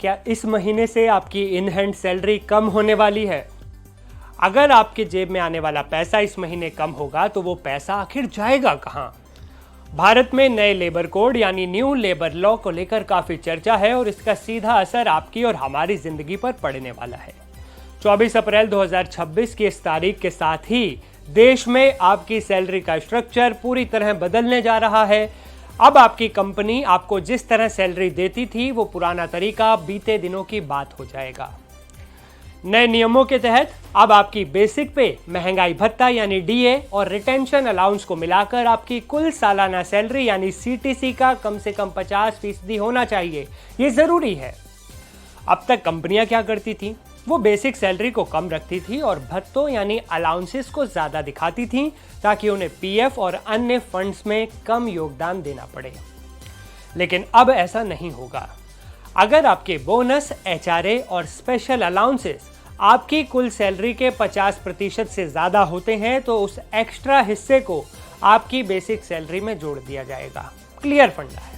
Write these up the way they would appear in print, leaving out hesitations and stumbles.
क्या इस महीने से आपकी इन हैंड सैलरी कम होने वाली है? अगर आपके जेब में आने वाला पैसा इस महीने कम होगा तो वो पैसा आखिर जाएगा कहां? भारत में नए लेबर कोड यानी न्यू लेबर लॉ को लेकर काफी चर्चा है और इसका सीधा असर आपकी और हमारी जिंदगी पर पड़ने वाला है। 24 अप्रैल 2026 की इस तारीख के साथ ही देश में आपकी सैलरी का स्ट्रक्चर पूरी तरह बदलने जा रहा है। अब आपकी कंपनी आपको जिस तरह सैलरी देती थी वो पुराना तरीका बीते दिनों की बात हो जाएगा। नए नियमों के तहत अब आपकी बेसिक पे, महंगाई भत्ता यानी डीए और रिटेंशन अलाउंस को मिलाकर आपकी कुल सालाना सैलरी यानी सीटीसी का कम से कम 50% होना चाहिए। ये जरूरी है। अब तक कंपनियां क्या करती थी, वो बेसिक सैलरी को कम रखती थी और भत्तों यानी अलाउंसेस को ज्यादा दिखाती थी ताकि उन्हें पीएफ और अन्य फंड्स में कम योगदान देना पड़े। लेकिन अब ऐसा नहीं होगा। अगर आपके बोनस, एचआरए और स्पेशल अलाउंसेस आपकी कुल सैलरी के 50% से ज्यादा होते हैं तो उस एक्स्ट्रा हिस्से को आपकी बेसिक सैलरी में जोड़ दिया जाएगा। क्लियर फंडा है।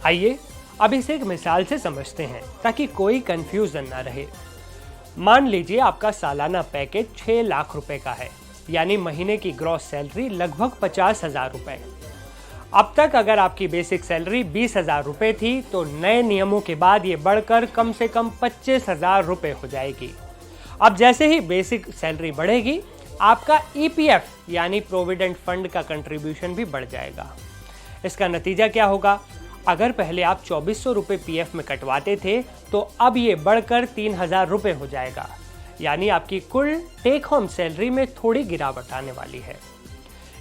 आइए अब इसे एक मिसाल से समझते हैं ताकि कोई कंफ्यूजन ना रहे। मान लीजिए आपका सालाना पैकेज 6 लाख रुपए का है, यानी महीने की ग्रॉस सैलरी लगभग 50,000 रुपए। अब तक अगर आपकी बेसिक सैलरी 20,000 रुपए थी तो नए नियमों के बाद ये बढ़कर कम से कम 25,000 रुपए हो जाएगी। अब जैसे ही बेसिक सैलरी बढ़ेगी आपका ईपीएफ यानी प्रोविडेंट फंड का कंट्रीब्यूशन भी बढ़ जाएगा। इसका नतीजा क्या होगा? अगर पहले आप 2400 रुपए पीएफ में कटवाते थे तो अब ये बढ़कर 3,000 रुपए हो जाएगा, यानी आपकी कुल टेक होम सैलरी में थोड़ी गिरावट आने वाली है।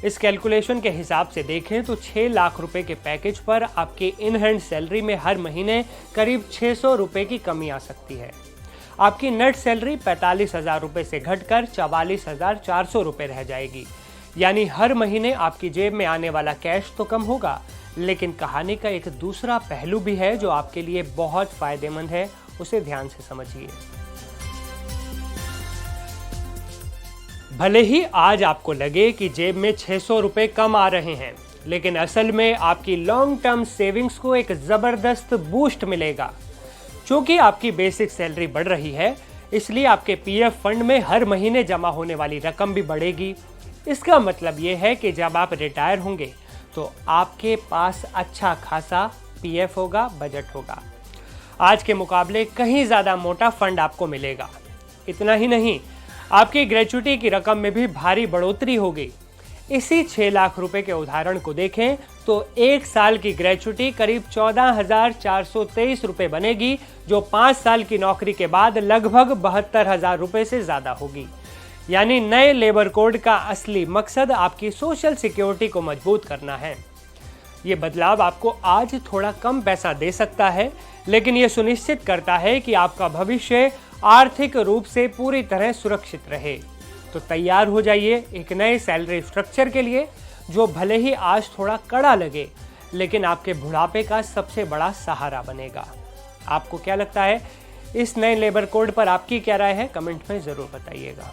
इस कैलकुलेशन के हिसाब से देखें तो 6 लाख रुपए के पैकेज पर आपके इन हैंड सैलरी में हर महीने करीब 600 रुपए की कमी आ सकती है। आपकी नेट सैलरी 45,000 रुपए से घटकर 44,400 रुपए रह जाएगी। यानी हर महीने आपकी जेब में आने वाला कैश तो कम होगा, लेकिन कहानी का एक दूसरा पहलू भी है जो आपके लिए बहुत फायदेमंद है। उसे ध्यान से समझिए। भले ही आज आपको लगे कि जेब में 600 रुपए कम आ रहे हैं, लेकिन असल में आपकी लॉन्ग टर्म सेविंग्स को एक जबरदस्त बूस्ट मिलेगा। क्योंकि आपकी बेसिक सैलरी बढ़ रही है, इसलिए आपके पीएफ फंड में हर महीने जमा होने वाली रकम भी बढ़ेगी। इसका मतलब यह है कि जब आप रिटायर होंगे तो आपके पास अच्छा खासा पीएफ होगा, बजट होगा। आज के मुकाबले कहीं ज्यादा मोटा फंड आपको मिलेगा। इतना ही नहीं, आपकी ग्रेच्युटी की रकम में भी भारी बढ़ोतरी होगी। इसी 6 लाख रुपए के उदाहरण को देखें तो एक साल की ग्रेच्युटी करीब 14,423 रुपए बनेगी, जो 5 साल की नौकरी के बाद लगभग 72,000 रुपए से ज्यादा होगी। यानी नए लेबर कोड का असली मकसद आपकी सोशल सिक्योरिटी को मजबूत करना है। ये बदलाव आपको आज थोड़ा कम पैसा दे सकता है, लेकिन ये सुनिश्चित करता है कि आपका भविष्य आर्थिक रूप से पूरी तरह सुरक्षित रहे। तो तैयार हो जाइए एक नए सैलरी स्ट्रक्चर के लिए, जो भले ही आज थोड़ा कड़ा लगे, लेकिन आपके बुढ़ापे का सबसे बड़ा सहारा बनेगा। आपको क्या लगता है? इस नए लेबर कोड पर आपकी क्या राय है? कमेंट में जरूर बताइएगा।